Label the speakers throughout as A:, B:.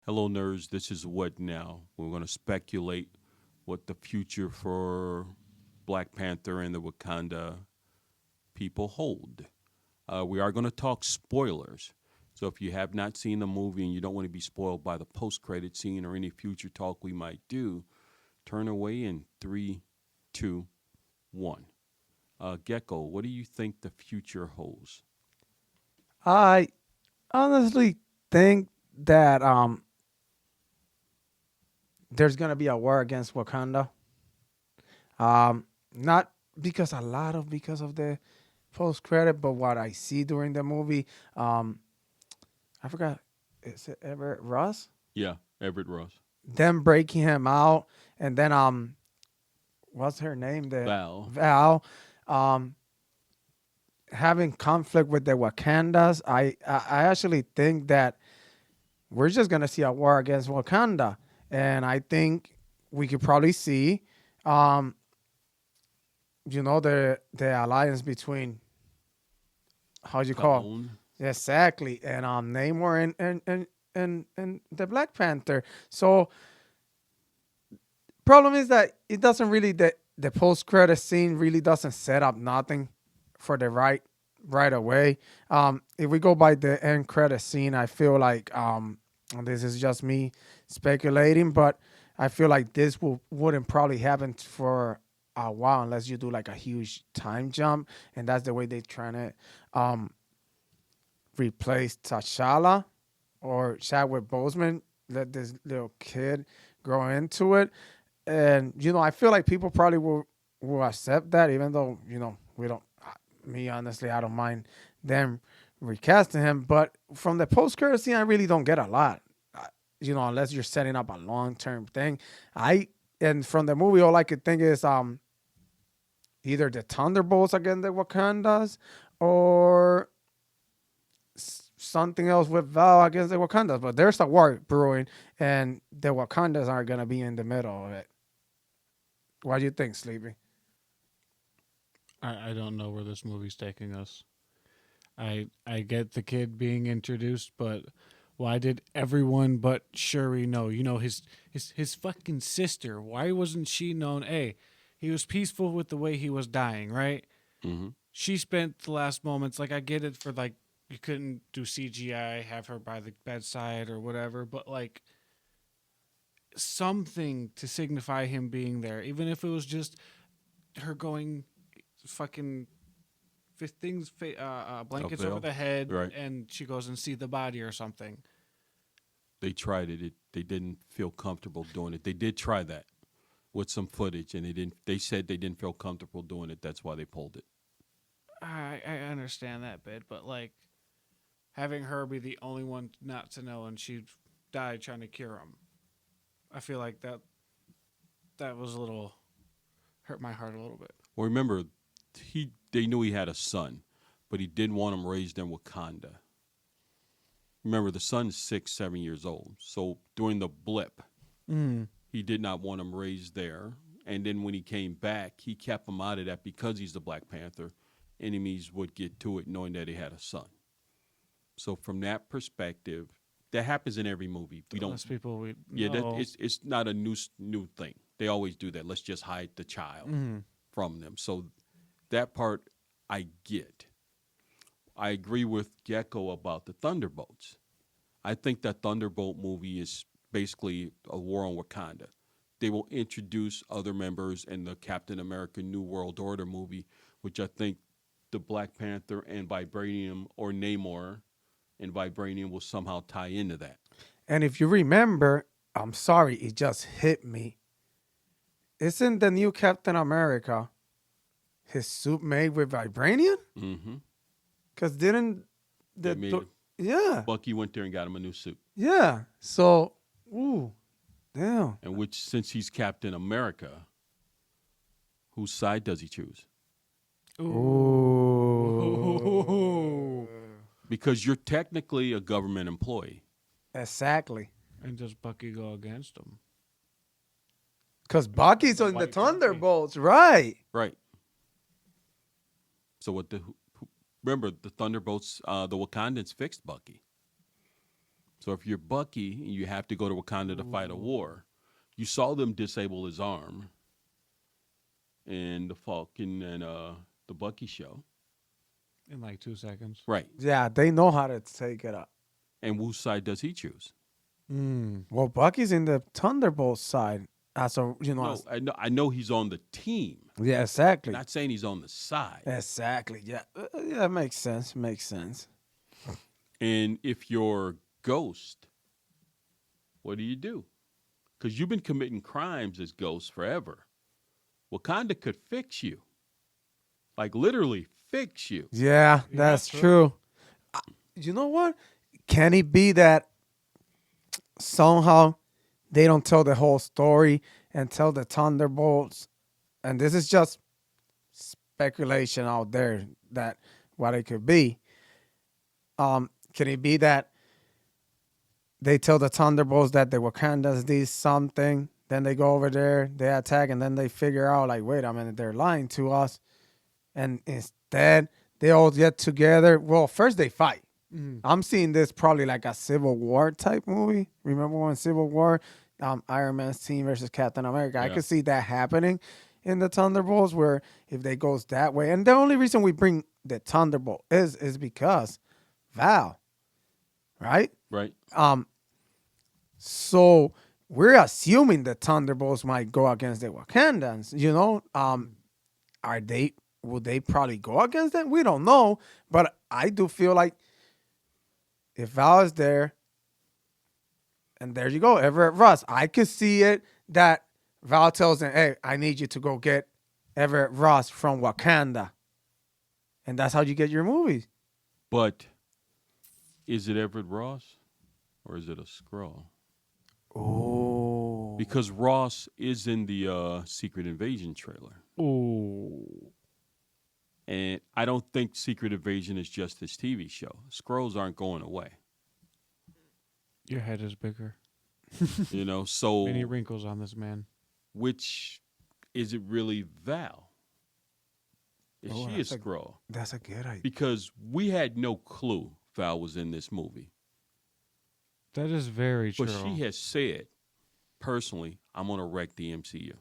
A: Hello, nerds. This is What Now. We're going to speculate what the future for Black Panther and the Wakanda people hold. We are going to talk spoilers. So if you have not seen the movie and you don't want to be spoiled by the post-credit scene or any future talk we might do, turn away in three, two, one. Gecko, what do you think the future holds?
B: I honestly think that there's gonna be a war against Wakanda. Not because of the post credit, but what I see during the movie. I forgot. Is it Everett Ross?
A: Yeah, Everett Ross.
B: Them breaking him out, and then what's her name? The
A: Val.
B: Val. Um, having conflict with the Wakandas. I actually think that we're just gonna see a war against Wakanda, and I think we could probably see, um, the alliance between how you call
A: Clone.
B: exactly, and Namor and the Black Panther. So problem is that it doesn't really the post credit scene really doesn't set up nothing for the right away. If we go by the end credit scene, I feel like this is just me speculating, but I feel like this wouldn't probably happen for a while unless you do like a huge time jump, and that's the way they're trying to um, replace T'Challa or Chadwick Boseman. Let this little kid grow into it, and I feel like people probably will accept that, even though we don't. Me honestly, I don't mind them recasting him, but from the post credit scene, I really don't get a lot. Unless you're setting up a long term thing. I and from the movie, all I could think is either the Thunderbolts against the Wakandas or something else with Val against the Wakandas. But there's a war brewing, and the Wakandas aren't gonna be in the middle of it. What do you think, Sleepy?
C: I don't know where this movie's taking us. I get the kid being introduced, but why did everyone but Shuri know? His fucking sister. Why wasn't she known? Hey, he was peaceful with the way he was dying, right?
A: Mm-hmm.
C: She spent the last moments, like, I get it for, like, you couldn't do CGI, have her by the bedside or whatever, but like something to signify him being there, even if it was just her going fucking things,
A: A
C: blankets over
A: veil.
C: the head,
A: Right.
C: and she goes and see the body or something.
A: They tried it. They didn't feel comfortable doing it. They did try that with some footage, and they didn't. They said they didn't feel comfortable doing it. That's why they pulled it.
C: I understand that bit, but like having her be the only one not to know, and she died trying to cure him. I feel like that was a little hurt my heart a little bit.
A: Well, remember, they knew he had a son, but he didn't want him raised in Wakanda. Remember, the son's 6, 7 years old. So during the blip,
B: Mm.
A: he did not want him raised there. And then when he came back, he kept him out of that because he's the Black Panther. Enemies would get to it knowing that he had a son. So from that perspective, that happens in every movie. We
C: The
A: don't.
C: less people we
A: Yeah, that
C: know.
A: it's not a new thing. They always do that. Let's just hide the child
B: Mm.
A: from them. So that part I get. I agree with Gecko about the Thunderbolts. I think that Thunderbolt movie is basically a war on Wakanda. They will introduce other members in the Captain America New World Order movie, which I think the Black Panther and Vibranium or Namor and Vibranium will somehow tie into that.
B: And if you remember, I'm sorry, it just hit me. Isn't the new Captain America his suit made with vibranium?
A: Mm-hmm.
B: Cause didn't
A: They
B: the
A: made it.
B: yeah,
A: Bucky went there and got him a new suit.
B: yeah. So ooh, damn.
A: And which, since he's Captain America, whose side does he choose?
B: Ooh.
A: Because you're technically a government employee.
B: Exactly.
C: And does Bucky go against him?
B: Cause Bucky's
C: The
B: on the
C: White Fury.
B: Thunderbolts, right?
A: Right. So remember the Thunderbolts, the Wakandans fixed Bucky. So if you're Bucky and you have to go to Wakanda to fight a war, you saw them disable his arm in the Falcon and the Bucky show.
C: In like 2 seconds.
A: Right.
B: Yeah, they know how to take it up.
A: And whose side does he choose?
B: Well, Bucky's in the Thunderbolt side. So
A: No, I know he's on the team.
B: Yeah, exactly.
A: Not saying he's on the side.
B: Exactly. Yeah. Yeah, makes sense. Makes sense.
A: And if you're Ghost, what do? Because you've been committing crimes as Ghost forever. Wakanda could fix you. Like literally fix you.
B: Yeah, that's true. You know what? Can it be that somehow they don't tell the whole story and tell the Thunderbolts? And this is just speculation out there that what it could be. Can it be that they tell the Thunderbolts that the Wakandas did something, then they go over there, they attack, and then they figure out like, wait a minute, they're lying to us, and instead they all get together. Well, first they fight. I'm seeing this probably like a Civil War type movie. Remember when Civil War, Iron Man's team versus Captain America?
A: Yeah.
B: I could see that happening in the Thunderbolts, where if they goes that way, and the only reason we bring the Thunderbolt is because Val, right?
A: Right.
B: So we're assuming the Thunderbolts might go against the Wakandans. Would they probably go against them? We don't know, but I do feel like if Val is there, and there you go, Everett Ross, I could see it that Val tells them, hey, I need you to go get Everett Ross from Wakanda. And that's how you get your movies.
A: But is it Everett Ross or is it a Skrull?
B: Oh.
A: Because Ross is in the Secret Invasion trailer.
C: Oh.
A: And I don't think Secret Invasion is just this TV show. Skrulls aren't going away.
C: Your head is bigger.
A: So
C: Many wrinkles on this man.
A: which is it really Val? Is she a Skrull?
B: That's a good idea.
A: Because we had no clue Val was in this movie.
C: That is very true.
A: But she has said, personally, I'm going to wreck the MCU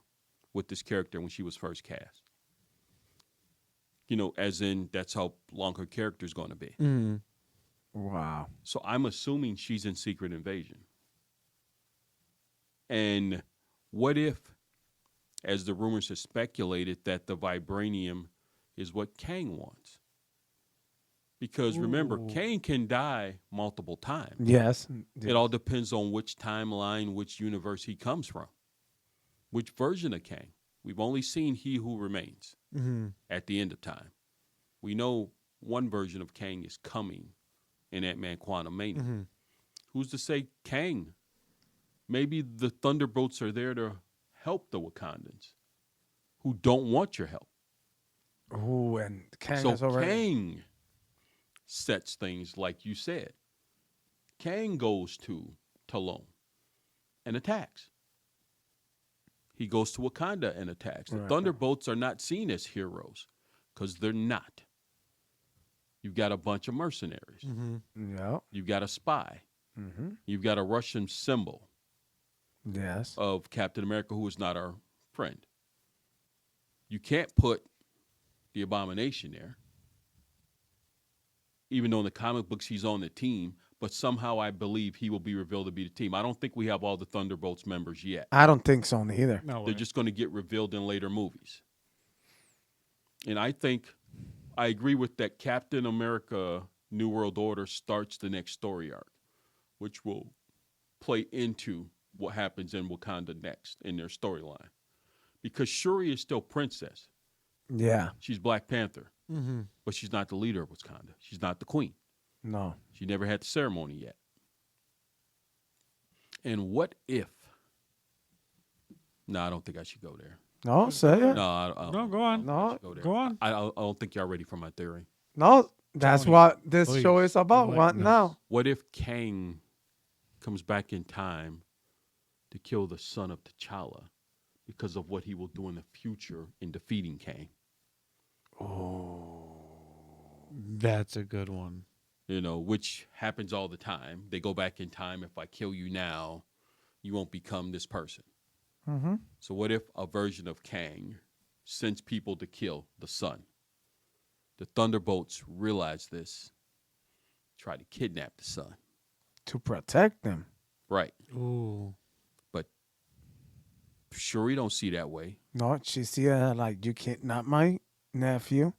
A: with this character when she was first cast. As in, that's how long her character is going to be.
B: Wow.
A: So I'm assuming she's in Secret Invasion. And what if, as the rumors have speculated, that the vibranium is what Kang wants? Because remember, Kang can die multiple times.
B: Yes.
A: It all depends on which timeline, which universe he comes from, which version of Kang. We've only seen He Who Remains at the end of time. We know one version of Kang is coming in Ant-Man Quantumania. Who's to say Kang? Maybe the Thunderbolts are there to help the Wakandans who don't want your help.
B: Oh, and Kang
A: So
B: is already...
A: Kang sets things like you said. Kang goes to Talon and attacks. He goes to Wakanda and attacks. The Thunderbolts are not seen as heroes because they're not. You've got a bunch of mercenaries.
B: Yeah.
A: You've got a spy. You've got a Russian symbol
B: Yes.
A: of Captain America who is not our friend. You can't put the Abomination there. Even though in the comic books he's on the team, but somehow I believe he will be revealed to be the team. I don't think we have all the Thunderbolts members yet.
B: I don't think so either.
C: No
A: They're
C: way.
A: just going to get revealed in later movies. And I agree with that. Captain America New World Order starts the next story arc, which will play into what happens in Wakanda next in their storyline. Because Shuri is still princess.
B: Yeah.
A: She's Black Panther. But she's not the leader of Wakanda. She's not the queen.
B: No.
A: She never had the ceremony yet. And what if... No, I don't think I should go there.
B: No, say it.
A: No, I don't
C: No, go on.
A: think I
B: No,
A: should go there.
C: go on.
A: I don't think y'all ready for my theory.
B: No, that's
C: Tony,
B: what this
C: please,
B: show is about. What
C: enlighten us.
B: now?
A: What if Kang comes back in time to kill the son of T'Challa because of what he will do in the future in defeating Kang?
C: That's a good one.
A: which happens all the time. They go back in time. If I kill you now, you won't become this person.
B: Mm-hmm.
A: So what if a version of Kang sends people to kill the sun? The Thunderbolts realize this, try to kidnap the sun.
B: To protect them.
A: Right.
C: Ooh.
A: But Shuri don't see that way.
B: No, she see her like, you kidnap my nephew.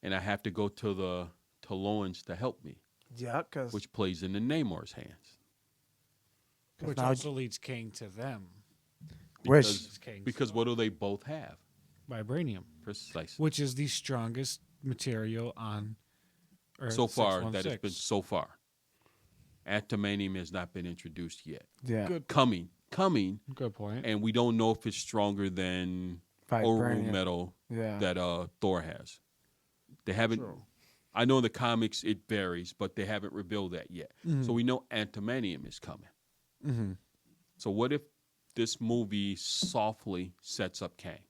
A: And I have to go to the Talons to help me,
B: Yeah, because
A: which plays into Namor's hands.
C: Which
B: now-
C: also leads Kang to them.
A: Because,
C: Kang's
A: because what do they both have?
C: vibranium,
A: Precisely.
C: which is the strongest material on Earth.
A: So far, that has
C: 616.
A: been so far. Adamantium has not been introduced yet.
B: yeah,
C: Good.
A: Coming,
C: Good point.
A: and we don't know if it's stronger than Oru
B: vibranium.
A: metal
B: Yeah,
A: that Thor has. They haven't.
C: True.
A: I know in the comics it varies, but they haven't revealed that yet.
C: Mhm.
A: So we know adamantium is coming.
C: Mm-hmm.
A: So what if this movie softly sets up Kang?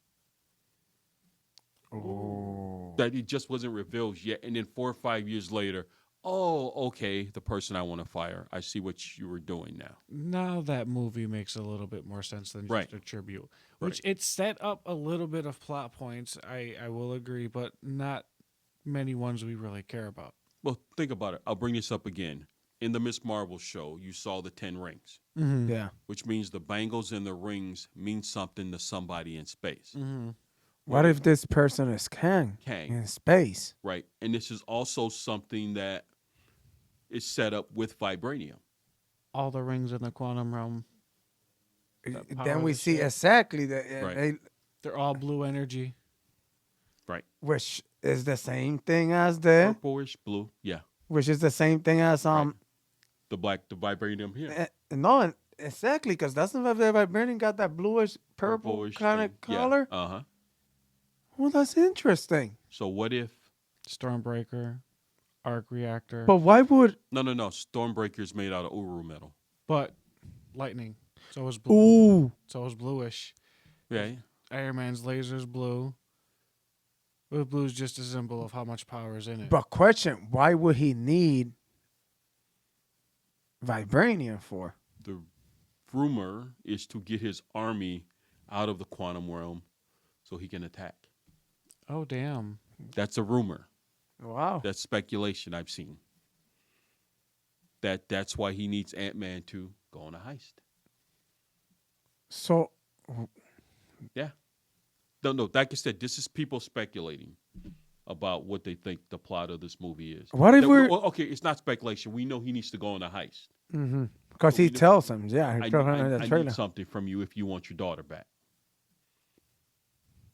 B: oh,
A: That it just wasn't revealed yet, and then 4 or 5 years later, oh, okay, the person I want to fire. I see what you were doing now.
C: Now that movie makes a little bit more sense than
A: Right.
C: just a tribute, which it set up a little bit of plot points. I will agree, but not many ones we really care about.
A: Well, think about it. I'll bring this up again. In the Miss Marvel show, you saw the 10 rings,
C: Mm-hmm.
B: yeah.
A: which means the bangles and the rings mean something to somebody in space.
C: Mm-hmm.
B: What if this person is Kang
A: Kang,
B: in space?
A: right? And this is also something that is set up with vibranium.
C: All the rings in the quantum realm, That power
B: Then we
C: the
B: see
C: shit.
B: exactly that,
A: Right.
C: they're all blue energy.
A: Right.
B: which is the same thing as the,
A: Purplish blue. Yeah.
B: which is the same thing as
A: The vibranium here.
B: no, exactly, because doesn't the vibranium got that bluish purple
A: Purplish
B: kind of
A: thing.
B: color?
A: Yeah. Uh-huh.
B: Well, that's interesting.
A: So what if
C: Stormbreaker, arc reactor,
B: But why would?
A: no, Stormbreaker's made out of Uru metal.
C: but lightning. So is blue.
B: Ooh,
C: So is bluish.
A: Yeah.
C: Iron Man's laser's blue. But blue is just a symbol of how much power is in it.
B: but question: why would he need vibranium for?
A: The rumor is to get his army out of the quantum realm so he can attack.
C: Oh damn!
A: That's a rumor.
B: Wow.
A: That's speculation I've seen. That's why he needs Ant-Man to go on a heist.
B: So
A: Yeah. No, like I said, this is people speculating about what they think the plot of this movie is.
B: what if
A: That-
B: we're?
A: well, okay, it's not speculation. We know he needs to go on a heist.
B: Because he
A: we know-
B: tells him, yeah, he
A: I,
B: tells him
A: I,
B: in the
A: I
B: trailer.
A: need something from you if you want your daughter back.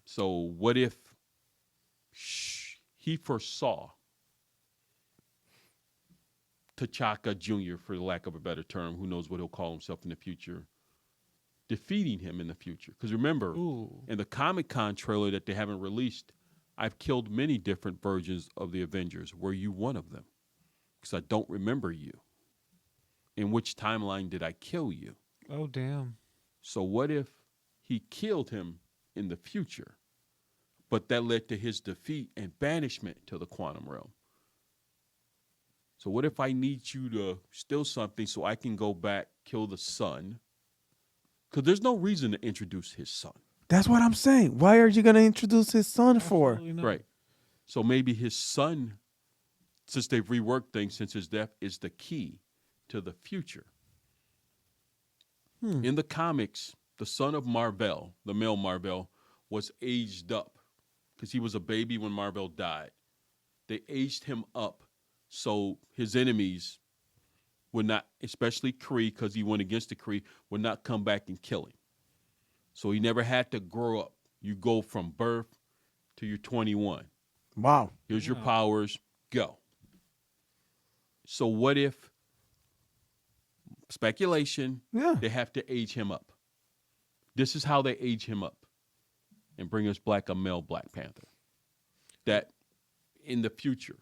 A: So what if he foresaw T'Chaka Jr., for the lack of a better term, who knows what he'll call himself in the future, defeating him in the future? Because remember,
C: Ooh.
A: in the Comic-Con trailer that they haven't released, I've killed many different versions of the Avengers. Were you one of them? Because I don't remember you. In which timeline did I kill you?
C: Oh damn!
A: So what if he killed him in the future, but that led to his defeat and banishment to the quantum realm? So what if I need you to steal something so I can go back, kill the son? Because there's no reason to introduce his son.
B: That's what I'm saying. Why are you gonna introduce his son for?
C: Absolutely not.
A: Right. So maybe his son, since they've reworked things since his death, is the key to the future. In the comics, the son of Marvel, the male Marvel, was aged up because he was a baby when Marvel died. They aged him up so his enemies would not, especially Kree, because he went against the Kree, would not come back and kill him. So he never had to grow up. You go from birth to you're 21.
B: Wow.
A: Here's your
C: Wow.
A: powers, go. So what if, speculation,
B: Yeah.
A: they have to age him up? This is how they age him up and bring us a male Black Panther. That in the future,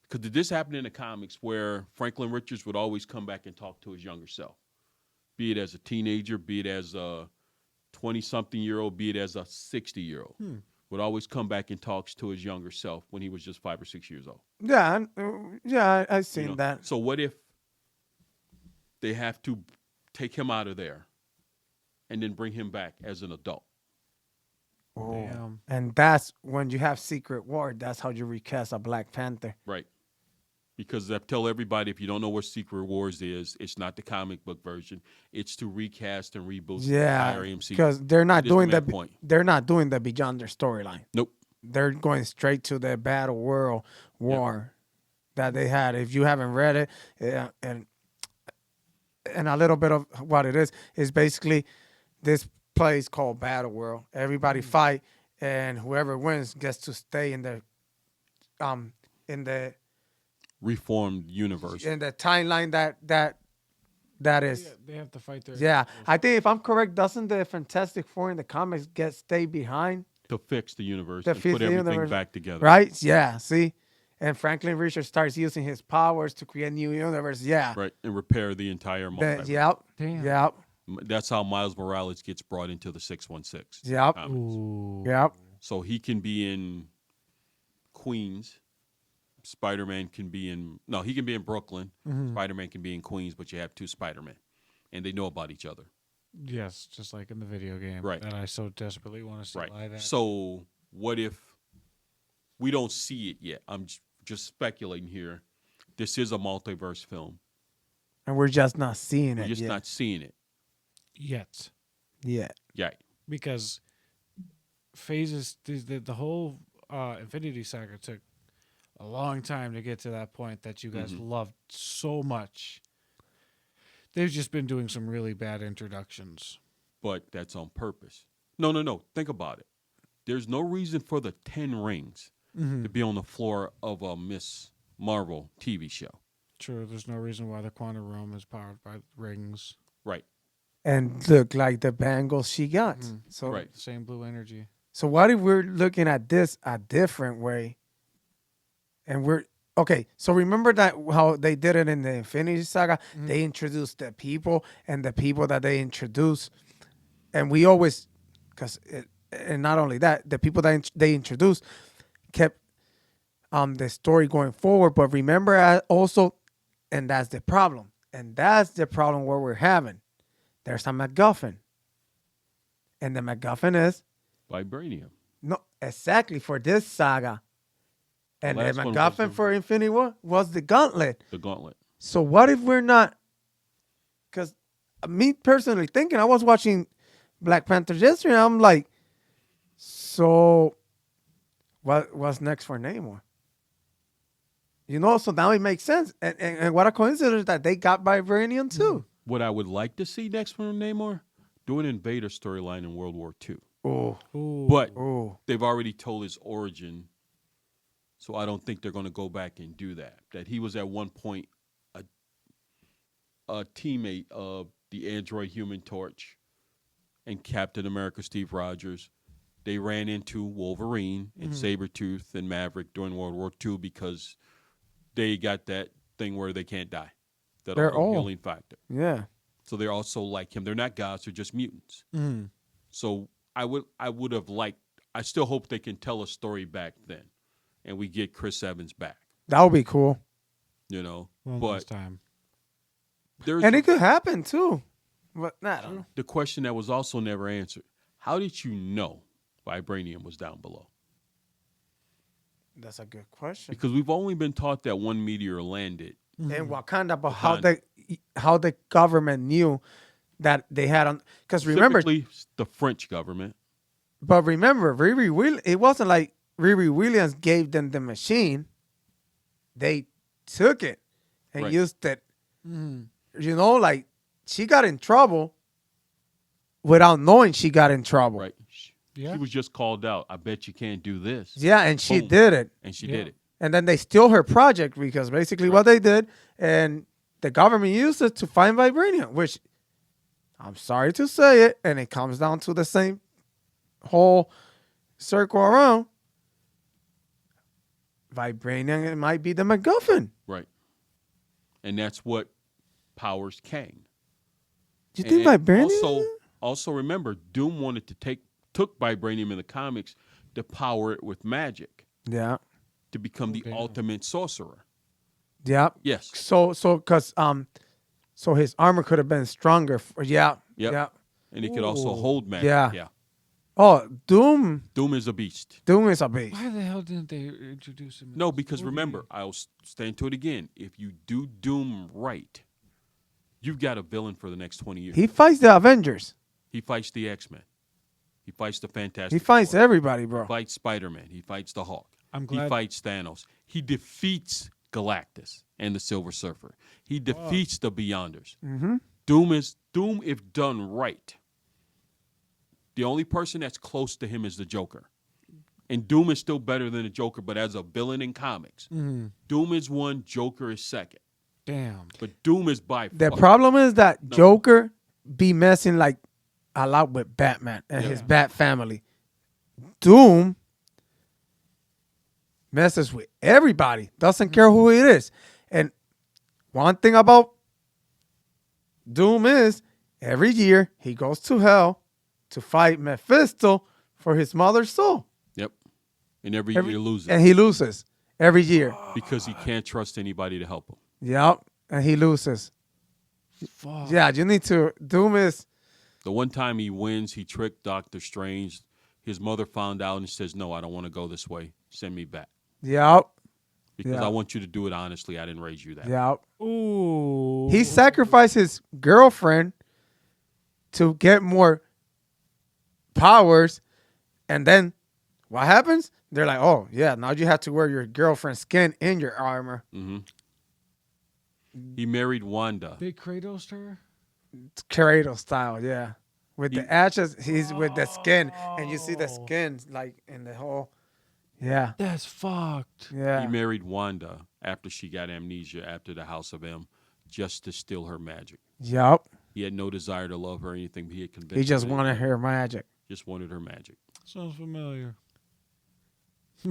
A: because did this happen in the comics where Franklin Richards would always come back and talk to his younger self, be it as a teenager, be it as a 20-something-year-old, be it as a 60-year-old. would always come back and talks to his younger self when he was just 5 or 6 years old.
B: Yeah, yeah, I've
A: You
B: seen
A: know?
B: that.
A: So what if they have to take him out of there and then bring him back as an adult?
B: Oh.
C: Damn.
B: And that's when you have Secret War. That's how you recast a Black Panther.
A: Right. Because I tell everybody, if you don't know what Secret Wars is, it's not the comic book version. It's to recast and reboot the
B: Yeah,
A: entire MC.
B: because they're not
A: It is from
B: doing
A: that
B: the
A: point.
B: they're not doing the Beyond their storyline.
A: Nope.
B: They're going straight to the Battle World War that they had. If you haven't read it, and a little bit of what it is basically this place called Battle World. Everybody fight, and whoever wins gets to stay in the
A: Reformed universe.
B: timeline that is.
C: Yeah, they have to fight their.
B: Yeah, I think if I'm correct, doesn't the Fantastic Four in the comics stay behind?
A: To fix the universe
B: To
A: and
B: fix
A: put
B: the
A: everything
B: universe.
A: back together.
B: Right? Yeah. See, and Franklin Richards starts using his powers to create new universe. Yeah.
A: Right. And repair the entire multiverse.
B: Yep.
C: Damn.
B: Yep.
A: That's how Miles Morales gets brought into the 616.
B: Yep.
A: comics.
C: Ooh.
B: Yep.
A: So he can be in Queens. Spider-Man can be in... No, he can be in Brooklyn. Spider-Man can be in Queens, but you have two Spider-Men. And they know about each other.
C: Yes, just like in the video game.
A: Right.
C: That I so desperately want to see
A: Right.
C: live action.
A: So what if we don't see it yet? I'm just speculating here. This is a multiverse film.
B: And we're just not seeing
A: We're
B: it
A: just
B: yet.
A: not seeing it.
C: Yet.
B: Yeah.
A: Yeah.
C: Because phases, the whole Infinity Saga took a long time to get to that point that you guys loved so much. They've just been doing some really bad introductions.
A: But that's on purpose. No. Think about it. There's no reason for the 10 rings to be on the floor of a Miss Marvel TV show.
C: True, there's no reason why the quantum realm is powered by rings.
A: Right.
B: And look like the bangles she got. So
A: Right.
C: Same blue energy.
B: So what if we're looking at this a different way? And we're okay. So remember that how they did it in the Infinity Saga? They introduced the people and the people that they introduced, and we always, and not only that, the people that they introduced kept the story going forward. But remember also, and that's the problem, where we're having. There's a MacGuffin, and the MacGuffin is
A: Vibranium.
B: no exactly for this saga. And the
A: last one was
B: MacGuffin for Infinity War was the gauntlet.
A: The gauntlet.
B: So what if we're not? Because me personally thinking, I was watching Black Panther yesterday, and I'm like, so what's next for Namor? You know, so now it makes sense. And what a coincidence that they got Vibranium too.
A: What I would like to see next from Namor, do an Invader storyline in World War II.
B: Oh,
C: Ooh.
A: But
B: oh,
A: they've already told his origin, so I don't think they're going to go back and do that. That he was at one point a teammate of the android Human Torch and Captain America Steve Rogers. They ran into Wolverine and Sabretooth and Maverick during World War II because they got that thing where they can't die. That
B: They're all-
A: healing factor.
B: yeah.
A: So they're also like him. They're not gods, they're just mutants. So I would have liked, I still hope they can tell a story back then and we get Chris Evans back,
B: That would be cool.
A: you know.
C: One
A: But
C: last time.
A: there's
B: And it could happen too. But I don't know.
A: the question that was also never answered. How did you know Vibranium was down below?
B: That's a good question.
A: Because we've only been taught that one meteor landed.
B: In Wakanda, but
A: Wakanda.
B: how the government knew that they had on, because remember,
A: Typically, the French government.
B: it wasn't like Riri Williams gave them the machine. They took it and
A: Right.
B: used it. You know, like she got in trouble without knowing she got in trouble.
A: Right.
C: Yeah.
A: She was just called out. I bet you can't do this.
B: Yeah, and she
A: Boom.
B: did it.
A: And she
C: Yeah.
A: did it.
B: And then they steal her project because basically what they did, and the government used it to find vibranium, which I'm sorry to say it, and it comes down to the same whole circle around. Vibranium, it might be the MacGuffin.
A: Right. And that's what powers Kang.
B: You think
A: And
B: vibranium?
A: Also remember, Doom wanted to took vibranium in the comics to power it with magic
B: Yeah.
A: to become the
C: damn.
A: ultimate sorcerer.
B: Yeah.
A: Yes.
B: So his armor could have been stronger. Yeah.
A: Yep.
B: Yeah.
A: And he could also
C: Ooh.
A: hold magic.
B: Yeah.
A: Yeah.
B: Oh, Doom.
A: Doom is a beast.
B: Doom is a beast.
C: Why the hell didn't they introduce him? in
A: No,
C: this
A: because
C: movie?
A: remember, I'll stand to it again. If you do Doom right, you've got a villain for the next 20 years.
B: He fights the Avengers.
A: He fights the X-Men. He fights the Fantastic
B: He fights
A: Four.
B: everybody, bro.
A: He fights Spider-Man. He fights the Hulk.
C: I'm
A: He
C: glad-
A: fights Thanos. He defeats Galactus and the Silver Surfer. He defeats the Beyonders.
B: Mm-hmm.
A: Doom, if done right. The only person that's close to him is the Joker. And Doom is still better than the Joker, but as a villain in comics, Doom is one, Joker is second.
C: Damn.
A: But Doom is by
B: The
A: far.
B: problem is that Joker be messing like a lot with Batman and his Bat family. Doom messes with everybody. Doesn't care who it is. And one thing about Doom is every year he goes to hell to fight Mephisto for his mother's soul.
A: Yep. And every year he loses
B: And he loses every year.
A: because he can't trust anybody to help him.
B: Yep. And he loses.
C: Fuck.
B: Yeah, you need to. Doom is.
A: The one time he wins, he tricked Doctor Strange. His mother found out and says, "No, I don't want to go this way. Send me back
B: Yep.
A: because
B: Yeah.
A: I want you to do it honestly. I didn't raise you that way."
B: Yep.
C: Ooh.
B: He sacrificed his girlfriend to get more powers, and then what happens? They're like, "Oh yeah, now you have to wear your girlfriend's skin in your armor."
A: He married Wanda.
C: They Kratos her.
B: It's Kratos style, yeah. With
A: He-
B: the ashes, he's with the skin, and you see the skin like in the whole. Yeah,
C: That's fucked.
B: yeah.
A: He married Wanda after she got amnesia after the House of M, just to steal her magic.
B: Yep.
A: He had no desire to love her or anything. But he had convinced.
B: He just
A: her that
B: wanted her magic.
A: Just wanted her magic.
C: Sounds familiar.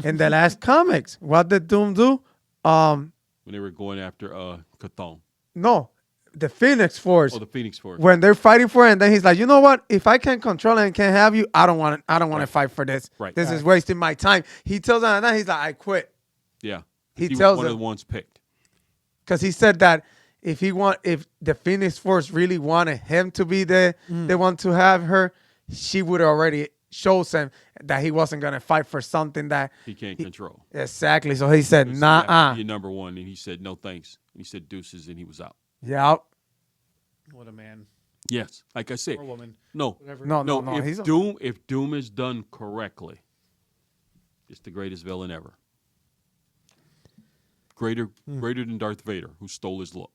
B: In the last comics, what did Doom do?
A: When they were going after Chthon.
B: No, the Phoenix Force.
A: Oh, the Phoenix Force.
B: When they're fighting for it, and then he's like, you know what? If I can't control it and can't have you, I don't want to fight for this.
A: Right.
B: This is wasting my time. He tells them that he's like, I quit.
A: Yeah.
B: He
A: was
B: tells
A: one of
B: them
A: the ones picked.
B: because he said that if the Phoenix Force really wanted him to be the one to have her, she would already show him that he wasn't gonna fight for something that
A: He can't control.
B: exactly. So he said,
A: Because
B: nah,
A: you have to be number one, and he said no thanks. And he said deuces, and he was out.
B: Yep.
C: What a man
A: Yes, like I said,
C: or woman.
A: no,
C: Whatever.
B: No.
A: If Doom is done correctly, it's the greatest villain ever. Greater than Darth Vader, who stole his look.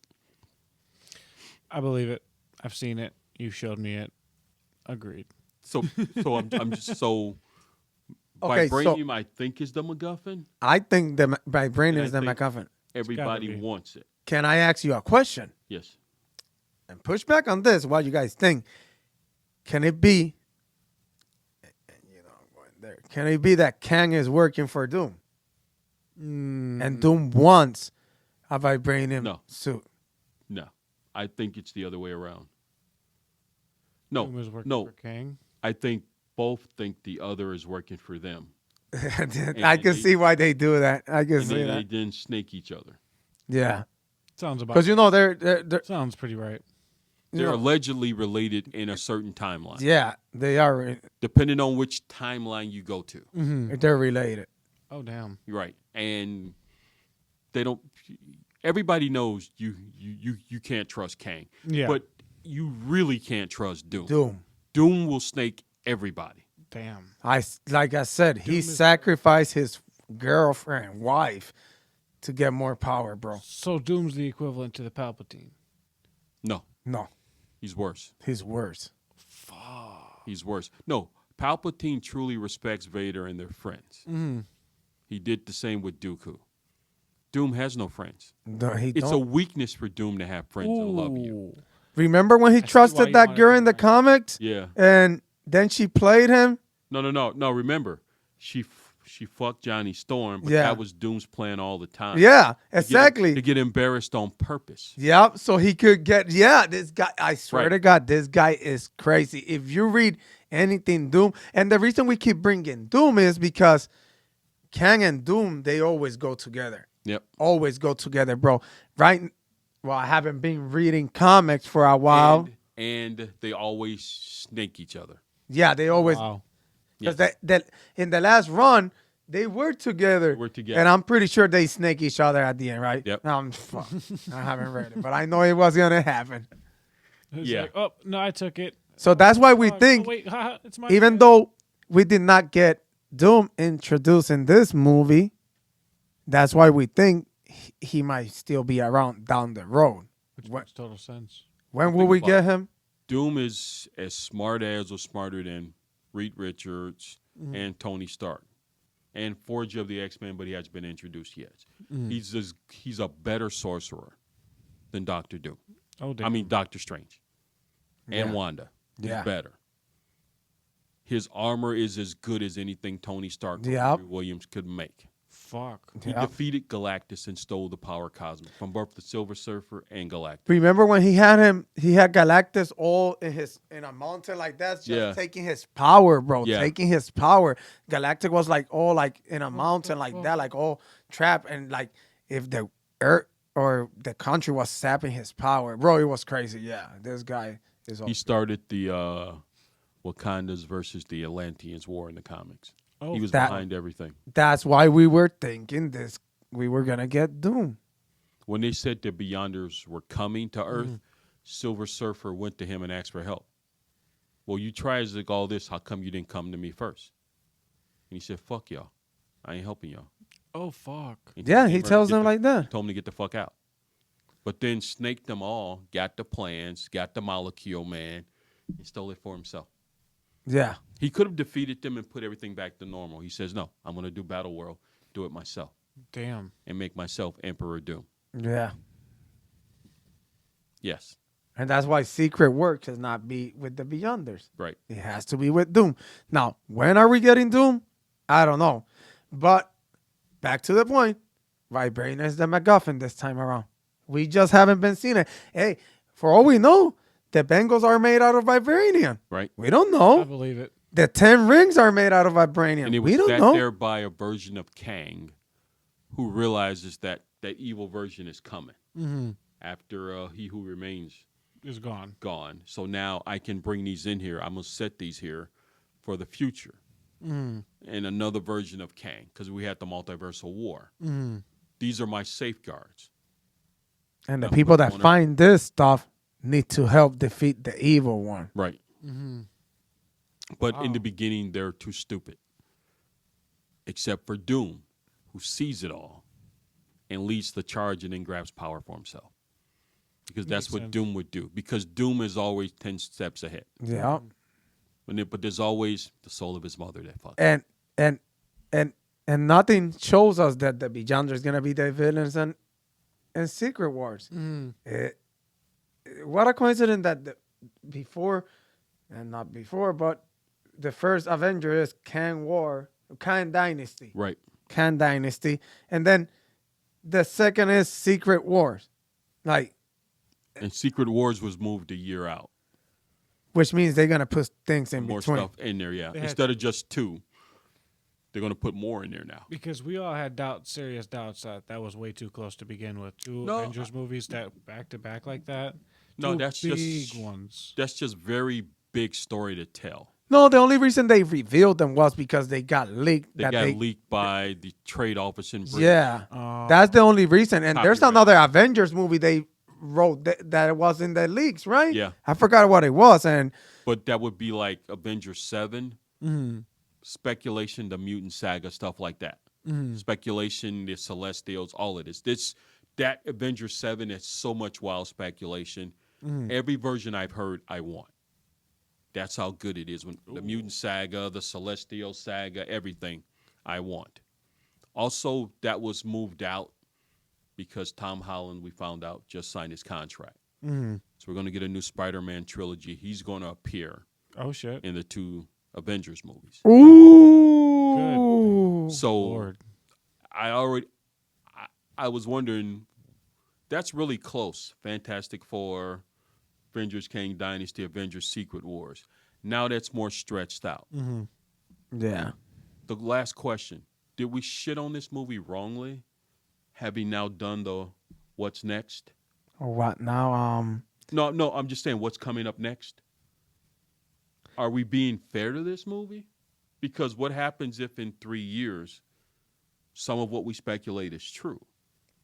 C: I believe it. I've seen it. You showed me it. Agreed.
A: So I'm just so.
B: Okay, so-
A: Vibranium, I think, is the MacGuffin.
B: I think the vibranium
A: And I
B: is the
A: think-
B: MacGuffin.
A: Everybody
C: be.
A: wants it.
B: Can I ask you a question
A: Yes.
B: and push back on this? What you guys think? Can it be? I'm going there. Can it be that Kang is working for Doom and Doom wants a vibranium
A: No.
B: suit?
A: No, I think it's the other way around. No,
C: Doom is working
A: no,
C: for Kang.
A: I think both think the other is working for them.
B: I can
A: they-
B: see why they do that. I can
A: And
B: see
A: they
B: that.
A: then snake each other.
B: Yeah,
C: Sounds about.
B: because they're
C: Sounds pretty right.
A: They're
B: know-
A: allegedly related in a certain timeline,
B: yeah, they are.
A: depending on which timeline you go to.
B: They're related.
C: Oh damn.
A: You're right, and they don't. Everybody knows you can't trust Kang,
C: Yeah.
A: but you really can't trust Doom.
B: Doom.
A: Doom will snake everybody.
C: Damn.
B: Like I said, he sacrificed his girlfriend, wife, to get more power, bro.
C: So Doom's the equivalent to the Palpatine.
B: No,
A: He's worse.
B: he's worse.
A: He's worse. No, Palpatine truly respects Vader and their friends. He did the same with Dooku. Doom has no friends.
B: No, he
A: It's a
B: don't.
A: weakness for Doom to have friends that love you.
B: Remember when he
C: see why
B: trusted
C: you
B: that
C: wanna
B: girl
C: do
B: in the
C: that.
B: comics,
A: Yeah.
B: and then she played him?
A: No. Remember, she fucked Johnny Storm, but
B: Yeah.
A: that was Doom's plan all the time.
B: Yeah,
A: To
B: exactly.
A: get embarrassed on purpose.
B: Yep. So he could get, this guy, I swear
A: Right.
B: to God, this guy is crazy. If you read anything Doom, and the reason we keep bringing Doom is because Kang and Doom, they always go together.
A: Yep.
B: Always go together, bro. Right? Well, I haven't been reading comics for a while.
A: And they always snake each other.
B: Yeah, they always,
C: Wow.
B: because
A: Yes.
B: that in the last run, they were together.
A: They were together.
B: And I'm pretty sure they snake each other at the end, right?
A: Yep.
B: Fuck. I haven't read it, but I know it was going to happen.
C: It's
A: Yeah.
C: like, oh no, I took it.
B: So that's why we
C: Fuck.
B: think,
C: Oh, wait, haha, it's my
B: even
C: bad.
B: though we did not get Doom introduced in this movie, that's why we think he might still be around down the road.
C: Which
B: When,
C: makes total sense.
B: when will
A: Think
B: we
A: about
B: get him?
A: Doom is as smart as or smarter than Reed Richards
B: Mm-hmm.
A: and Tony Stark and Forge of the X-Men, but he hasn't been introduced yet.
B: Mm-hmm.
A: He's a better sorcerer than Doctor Doom.
C: Oh, damn.
A: I mean Doctor Strange and
B: Yeah.
A: Wanda. He's
B: Yeah.
A: better. His armor is as good as anything Tony Stark or
B: Yep.
A: Henry Williams could make.
C: fuck.
A: He
B: Yep.
A: defeated Galactus and stole the power cosmic from both the Silver Surfer and Galactus.
B: Remember when he had Galactus all in a mountain like that, just
A: Yeah.
B: taking his power, bro.
A: Yeah.
B: Taking his power. Galactic was like all like in a mountain like that, like all trapped, and like if the earth or the country was sapping his power, bro, it was crazy. Yeah, this guy is.
A: He started the Wakandas versus the Atlanteans war in the comics.
C: Oh,
A: He was
B: that-
A: behind everything.
B: That's why we were thinking we were gonna get Doom.
A: When they said the Beyonders were coming to Earth,
B: Mm-hmm.
A: Silver Surfer went to him and asked for help. Well, you tried to all this. How come you didn't come to me first? And he said, "Fuck y'all. I ain't helping y'all."
C: oh fuck.
A: And
B: Yeah,
A: came
B: he
A: around
B: tells
A: to get
B: them
A: the-
B: like that.
A: Told him to get the fuck out. But then snaked them all, got the plans, got the Molecule Man, and stole it for himself.
B: Yeah,
A: He could have defeated them and put everything back to normal. He says, "No, I'm going to do Battle World, do it myself,
C: Damn.
A: and make myself Emperor Doom."
B: yeah,
A: Yes,
B: and that's why Secret works is not be with the Beyonders.
A: right.
B: It has to be with Doom. Now, when are we getting Doom? I don't know. But back to the point, Vibranium is the MacGuffin this time around. We just haven't been seeing it. Hey, for all we know, the Bengals are made out of Vibranium.
A: Right.
B: We don't
C: I
B: know.
C: believe it.
B: The 10 rings are made out of Vibranium.
A: And it was
B: We don't
A: sat
B: know.
A: there by a version of Kang who realizes that that evil version is coming after He Who Remains
C: It's gone.
A: gone. So now I can bring these in here. I'm going to set these here for the future. And another version of Kang, because we had the multiversal war. These are my safeguards.
B: And the
A: That's
B: people
A: what's
B: that
A: going on.
B: find this stuff need to help defeat the evil one.
A: Right. But in
C: Wow.
A: the beginning, they're too stupid. Except for Doom, who sees it all and leads the charge and then grabs power for himself. Because that's
C: Makes
A: what
C: sense.
A: Doom would do. Because Doom is always 10 steps ahead.
B: Yeah.
A: But there's always the soul of his mother that fucks.
B: And nothing shows us that the Beyonder is gonna be the villains and Secret Wars. What a coincidence that before, and not before, but the first Avenger is Kang Dynasty,
A: Right.
B: Kang Dynasty, and then the second is Secret Wars, like,
A: And Secret Wars was moved a year out.
B: which means they're gonna put things in
A: More
B: between.
A: stuff in there, yeah.
C: They had
A: Instead of just 2, they're going to put more in there now.
C: Because we all had serious doubts that was way too close to begin with. Two
A: No,
C: Avengers movies that back to back like that.
A: No,
C: Two
A: that's
C: big
A: just
C: ones.
A: That's just very big story to tell.
B: No, the only reason they revealed them was because they got leaked.
A: They got leaked by the trade office in Britain.
B: Yeah, that's the only reason. And there's
A: Copyright.
B: another Avengers movie they wrote that was in the leaks, right?
A: Yeah.
B: I forgot what it was, and
A: But that would be like Avengers 7, speculation, the mutant saga, stuff like that. Speculation, the Celestials, all of this. That Avengers 7 is so much wild speculation. Every version I've heard, I want. That's how good it is. When the mutant saga, the Celestial saga, everything, I want. Also, that was moved out because Tom Holland, we found out, just signed his contract. So we're going to get a new Spider-Man trilogy. He's going to appear
C: Oh shit.
A: in the 2 Avengers movies.
B: ooh, Ooh.
A: So
C: Lord.
A: I already, I was wondering, that's really close. Fantastic Four, Avengers Kang Dynasty, Avengers Secret Wars. Now that's more stretched out.
C: Mm-hmm.
B: Yeah.
A: The last question: did we shit on this movie wrongly? Having now done the what's next?
B: Or what now?
A: No, no. I'm just saying what's coming up next. Are we being fair to this movie? Because what happens if in 3 years some of what we speculate is true?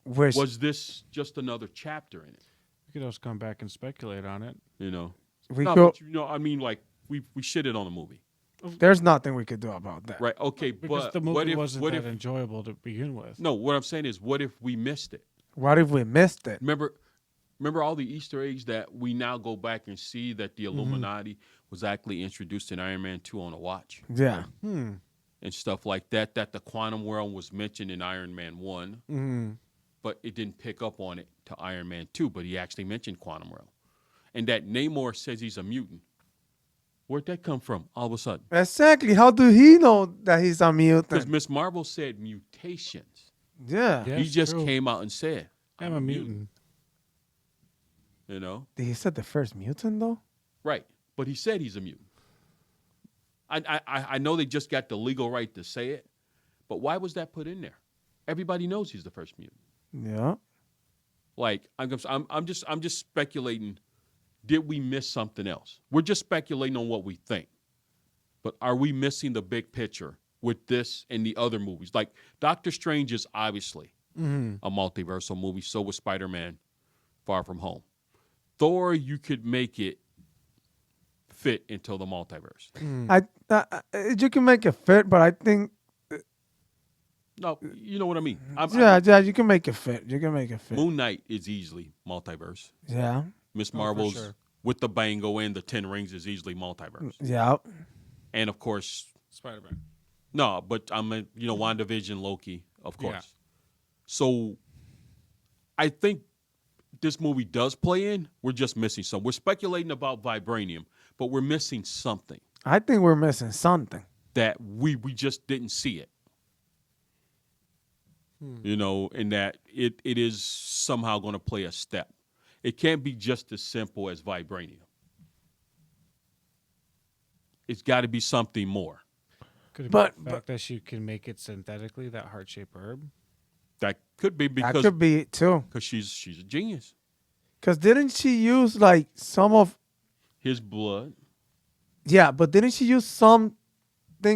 B: Which
A: Was this just another chapter in it?
C: We could also come back and speculate on it.
A: You know,
B: we
A: no,
B: could.
A: but I mean, like we shitted on the movie,
B: There's nothing we could do about that.
A: right? Okay,
C: Because
A: but
C: the movie
A: what if
C: wasn't
A: what
C: that
A: if
C: enjoyable to begin with.
A: no? What I'm saying is, what if we missed it?
B: What if we missed it?
A: Remember all the Easter eggs that we now go back and see that the Illuminati was actually introduced in Iron Man 2 on a watch
B: Yeah.
A: and stuff like that. That the quantum realm was mentioned in Iron Man 1,
B: Mm-hmm.
A: but it didn't pick up on it to Iron Man 2. But he actually mentioned quantum realm, and that Namor says he's a mutant. Where'd that come from? All of a sudden,
B: Exactly. How do he know that he's a
A: because
B: mutant?
A: Miss Marvel said mutations.
B: Yeah.
C: Yeah.
A: He
C: Yes,
A: just
C: true.
A: came out and said,
C: I'm a mutant.
A: You know,
B: He said the first mutant though.
A: right? But he said he's a mutant. I know they just got the legal right to say it, but why was that put in there? Everybody knows he's the first mutant.
B: Yeah.
A: Like I'm just speculating. Did we miss something else? We're just speculating on what we think, but are we missing the big picture with this and the other movies? Like Doctor Strange is obviously a multiversal movie. So was Spider-Man: Far From Home. Thor, you could make it fit into the multiverse.
B: You can make it fit, but I think
A: No, you know what I mean.
B: yeah, you can make it fit. You can make it fit.
A: Moon Knight is easily multiverse.
B: Yeah.
A: Miss
C: for
A: Marvel's
C: sure.
A: with the Bango and the 10 Rings is easily multiverse.
B: Yeah.
A: And of course,
C: Spider-Man.
A: no, but WandaVision, Loki, of course.
C: Yeah.
A: So I think this movie does play in. We're just missing some. We're speculating about vibranium, but we're missing something
B: I think we're missing something.
A: that we just didn't see it. In that it is somehow going to play a step. It can't be just as simple as vibranium. It's got to be something more.
C: Could it
B: But-
C: be the fact that she can make it synthetically, that heart-shaped herb?
A: That could be
B: That
A: because
B: could be it too.
A: she's a genius.
B: Cause didn't she use like some of
A: His blood.
B: yeah, but didn't she use something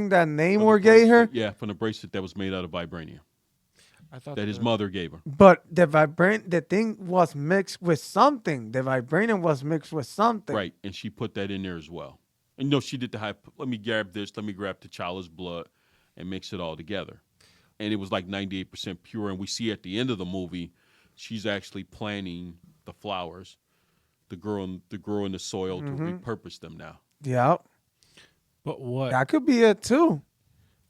B: that
A: from the
B: Namor gave her?
A: bracelet- Yeah, from the bracelet that was made out of vibranium
C: I thought
A: that his
C: the-
A: mother gave her.
B: But the thing was mixed with something. The vibranium was mixed with something.
A: Right, and she put that in there as well. And no, she did let me grab this, let me grab T'Challa's blood and mix it all together. And it was like 98% pure. And we see at the end of the movie, she's actually planting the flowers, to grow in the soil to repurpose them now.
B: Yeah.
C: But what?
B: That could be it too.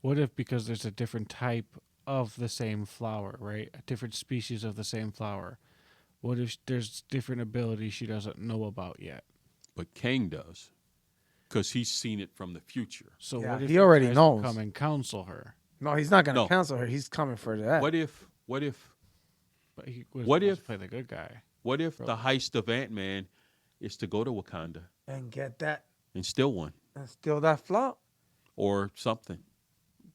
C: What if because there's a different type of the same flower, right? A different species of the same flower. What if there's different abilities she doesn't know about yet?
A: But Kang does, because he's seen it from the future.
C: So
B: Yeah,
C: what if
B: he already
C: tries to
B: knows.
C: come and counsel her?
B: No, he's not gonna
A: No.
B: cancel her. He's coming for that.
A: What if
C: But he was
A: What
C: supposed
A: if-
C: to play the good guy?
A: the heist of Ant-Man is to go to Wakanda
B: And get that
A: and steal one
B: and steal that flop.
A: or something?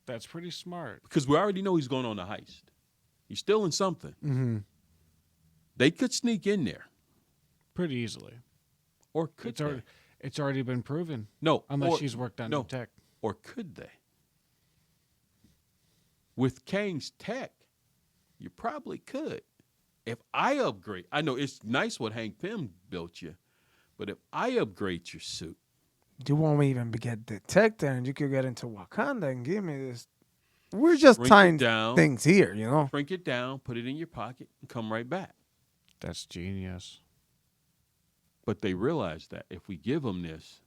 C: That's pretty smart.
A: Because we already know he's going on a heist. He's stealing something.
C: Mm-hmm.
A: They could sneak in there,
C: Pretty easily.
A: or could
C: It's
A: they?
C: already, it's already been proven.
A: No,
C: Unless
A: or-
C: she's worked on
A: no.
C: the tech.
A: Or could they? With Kang's tech, you probably could. If I upgrade, I know it's nice what Hank Pym built you, but if I upgrade your suit,
B: You won't even get detected, and you could get into Wakanda and give me this. We're just
A: Shrink it
B: tying
A: down.
B: things here, you know.
A: shrink it down, put it in your pocket, and come right back.
C: That's genius.
A: But they realize that if we give them this,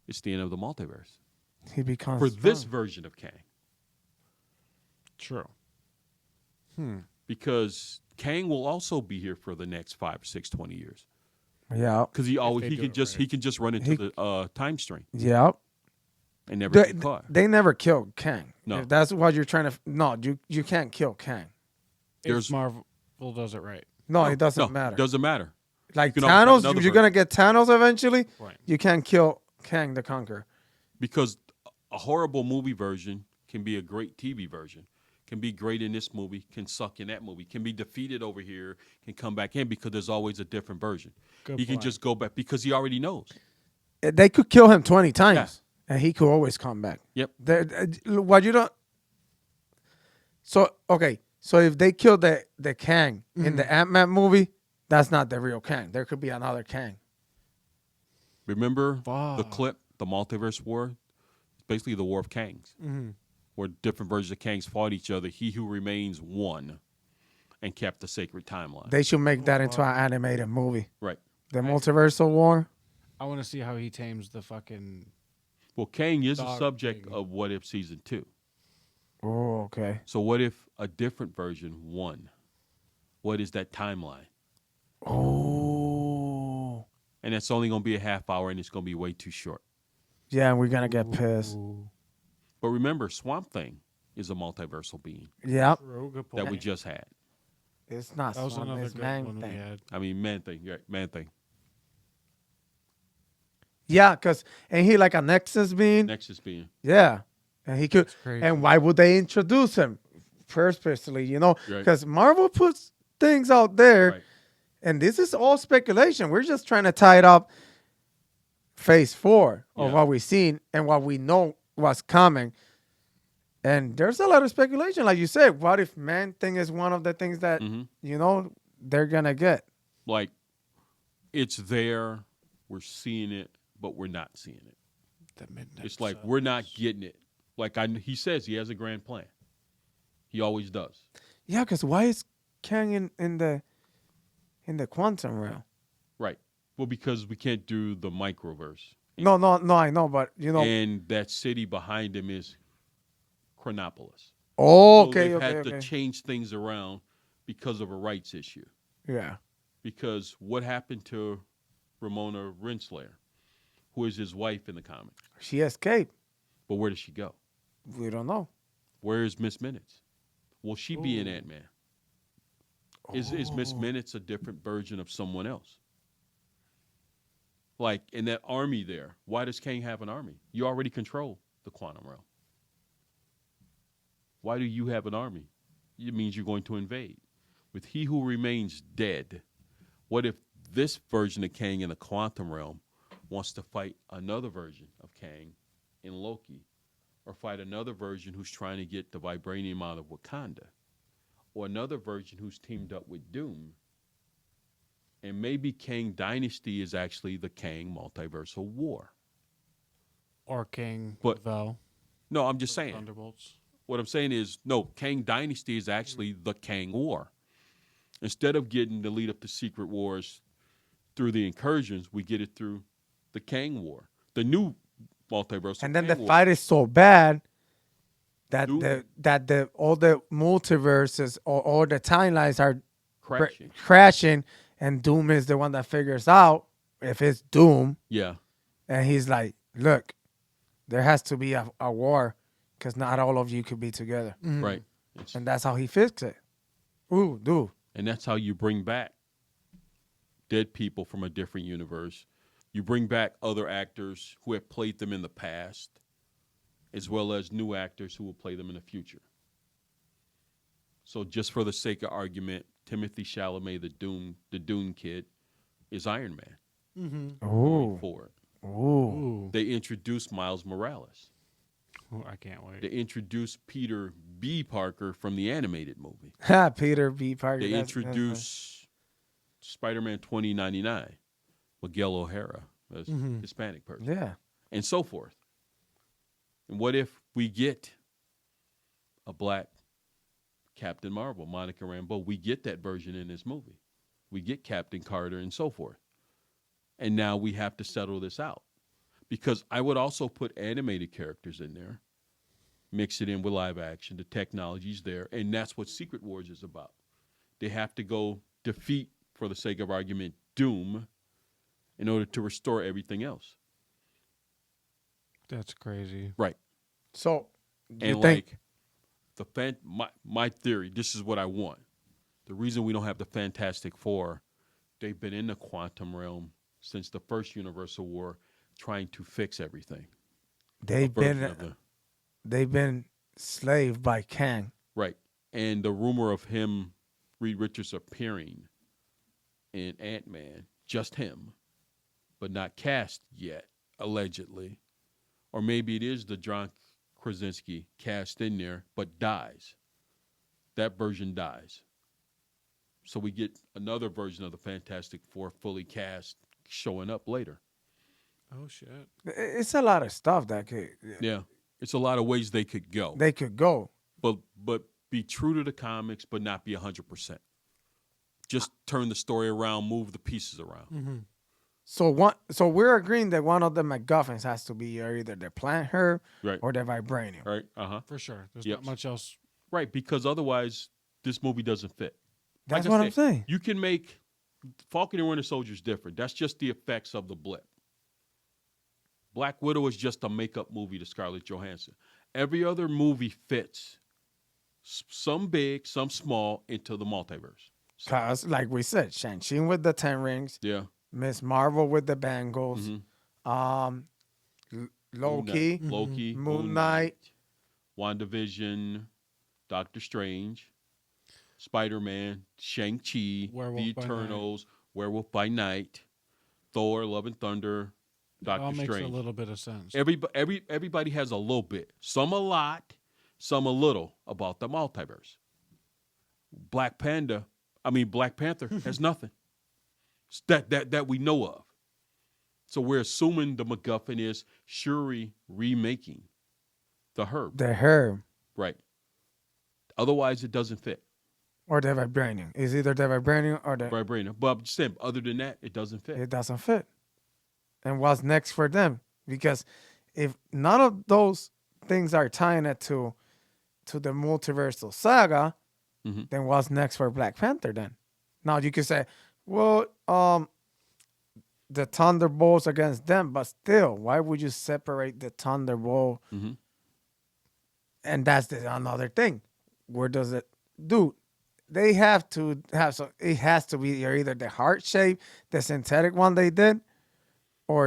A: it's the end of the multiverse.
B: He becomes
A: For this
B: strong.
A: version of Kang.
C: True.
A: Because Kang will also be here for the next 5, 6, 20 years.
B: Yeah,
A: Because
C: they
A: he
C: do
A: can
C: it
A: just
C: right.
A: he can just run into
B: He-
A: the time stream.
B: yeah.
A: and never
B: They,
A: get caught.
B: they never killed Kang.
A: No.
B: If that's what you're trying to. No, you can't kill Kang.
C: If Marvel does it right.
B: No, it doesn't
A: no,
B: matter.
A: Doesn't matter.
B: Like
A: You can always have
B: Thanos,
A: another
B: you're
A: version.
B: gonna get Thanos eventually.
C: Right.
B: You can't kill Kang the Conqueror.
A: Because a horrible movie version can be a great TV version. Can be great in this movie, can suck in that movie, can be defeated over here, can come back in because there's always a different version.
C: Good
A: He can
C: point.
A: just go back because he already knows.
B: They could kill him 20 times, and he could always come back.
A: Yep.
B: What you don't. So okay, so if they kill the Kang in the Ant-Man movie, that's not the real Kang. There could be another Kang.
A: Remember the
C: Fuck.
A: clip, the Multiverse War? It's basically the War of Kangs, where different versions of Kangs fought each other. He who remains won and kept the sacred timeline.
B: They should make that into an animated movie.
A: Right.
B: The Multiversal War.
C: I want to see how he tames the fucking.
A: Well, Kang is a
C: Dog
A: subject
C: thing.
A: of What If Season 2.
B: Oh, okay.
A: So what if a different version won? What is that timeline?
B: Oh.
A: And it's only going to be a half hour, and it's going to be way too short.
B: Yeah, and we're gonna get pissed.
C: Ooh.
A: But remember, Swamp Thing is a multiversal being
B: Yep.
C: True, good point.
A: that we just had.
B: It's not
C: That was
B: Swamp,
C: another
B: it's
C: good
B: Man
C: one we
B: Thing.
C: had.
A: I mean, Man Thing. Right, Man Thing.
B: Yeah, because ain't he like a Nexus being?
A: Nexus being.
B: Yeah. And he could.
C: crazy.
B: And why would they introduce him? Purposely,
A: Right.
B: because Marvel puts things out there,
A: Right.
B: and this is all speculation. We're just trying to tie it up. Phase 4 of
A: Yeah.
B: what we've seen and what we know was coming. And there's a lot of speculation, like you said. What if Man Thing is one of the things that
A: Mhm.
B: they're gonna get?
A: Like, it's there. We're seeing it, but we're not seeing it.
C: The midnight.
A: It's like we're not getting it. Like he says, he has a grand plan. He always does.
B: Yeah, because why is Kang in the quantum realm?
A: Right. Well, because we can't do the microverse.
B: No, I know, but
A: And that city behind him is Chronopolis.
B: Oh,
A: So
B: okay,
A: they've
B: okay,
A: had to
B: okay.
A: change things around because of a rights issue.
B: Yeah.
A: Because what happened to Ramona Renslayer, who is his wife in the comic?
B: She escaped.
A: But where does she go?
B: We don't know.
A: Where is Miss Minutes? Will she be in
C: Ooh.
A: Ant-Man? Is Miss Minutes a different version of someone else? Like in that army there, why does Kang have an army? You already control the quantum realm. Why do you have an army? It means you're going to invade. With He Who Remains Dead, what if this version of Kang in the quantum realm wants to fight another version of Kang in Loki, or fight another version who's trying to get the vibranium out of Wakanda, or another version who's teamed up with Doom? And maybe Kang Dynasty is actually the Kang Multiversal War.
C: Or King
A: But-
C: Val.
A: No, I'm just saying.
C: Thunderbolts.
A: What I'm saying is, no, Kang Dynasty is actually the Kang War. Instead of getting to lead up to Secret Wars through the incursions, we get it through the Kang War, the new multiversal.
B: And then
A: Kang
B: the
A: War.
B: fight is so bad that
A: Doom.
B: the all the multiverses or all the timelines are
A: crashing.
B: crashing, and Doom is the one that figures out if it's Doom,
A: Yeah,
B: and he's like, "Look, there has to be a war, because not all of you could be together,"
A: right.
B: and that's how he fixed it. Ooh, dude.
A: And that's how you bring back dead people from a different universe. You bring back other actors who have played them in the past, as well as new actors who will play them in the future. So just for the sake of argument, Timothy Chalamet, the Dune kid, is Iron Man. Going
B: Ooh,
A: forward.
B: ooh.
C: Ooh.
A: They introduced Miles Morales.
C: Ooh, I can't wait.
A: They introduced Peter B. Parker from the animated movie.
B: Ha, Peter B. Parker.
A: They
B: that's
A: introduced Spider-Man 2099, Miguel O'Hara, as Hispanic person,
B: yeah.
A: and so forth. And what if we get a black Captain Marvel, Monica Rambeau? We get that version in this movie. We get Captain Carter and so forth. And now we have to settle this out. Because I would also put animated characters in there, mix it in with live action. The technology's there, and that's what Secret Wars is about. They have to go defeat, for the sake of argument, Doom in order to restore everything else.
C: That's crazy.
A: Right.
B: So you
A: And
B: think
A: like my theory, this is what I want. The reason we don't have the Fantastic Four, they've been in the quantum realm since the first Universal War, trying to fix everything. A
B: they've
A: version
B: been
A: of the
B: they've been slaved by Kang?
A: right, and the rumor of him, Reed Richards appearing in Ant-Man, just him, but not cast yet, allegedly, or maybe it is the John Krasinski cast in there, but dies. That version dies. So we get another version of the Fantastic Four fully cast showing up later.
C: Oh shit.
B: It's a lot of stuff that
A: Yeah. It's a lot of ways they could go.
B: they could go.
A: But be true to the comics, but not be 100%. Just turn the story around, move the pieces around.
C: Mm-hmm.
B: So we're agreeing that one of the MacGuffins has to be either the plant herb
A: Right.
B: or the vibranium.
A: Right? Uh-huh.
C: For sure. There's
A: Yep.
C: not much else.
A: Right, because otherwise this movie doesn't fit.
B: That's
A: Like I
B: what I'm
A: said,
B: saying.
A: You can make Falcon and Winter Soldier is different. That's just the effects of the blip. Black Widow is just a makeup movie to Scarlett Johansson. Every other movie fits, some big, some small, into the multiverse.
B: Cause like we said, Shang-Chi with the 10 rings,
A: Yeah.
B: Miss Marvel with the bangles,
A: Mhm.
B: Loki,
A: Loki,
B: Moon Knight.
A: WandaVision, Doctor Strange, Spider-Man, Shang-Chi,
C: Werewolf
A: The
C: by
A: Eternals, Werewolf by Night, Thor, Love and Thunder,
C: It all
A: Doctor
C: makes
A: Strange.
C: a little bit of sense.
A: Everybody has a little bit. Some a lot, some a little about the multiverse. Black Panther has nothing that we know of. So we're assuming the MacGuffin is Shuri remaking the herb.
B: The herb
A: Right. Otherwise, it doesn't fit.
B: or the vibranium. It's either the vibranium or the
A: Vibranium. But I'm just saying, other than that, it doesn't fit.
B: it doesn't fit. And what's next for them? Because if none of those things are tying it to the multiversal saga,
A: Mhm.
B: then what's next for Black Panther then? Now you could say, well, the Thunderbolts against them, but still, why would you separate the Thunderbolt?
A: Mhm.
B: And that's another thing. Where does it, dude? They have to have some. It has to be either the heart shape, the synthetic one they did, or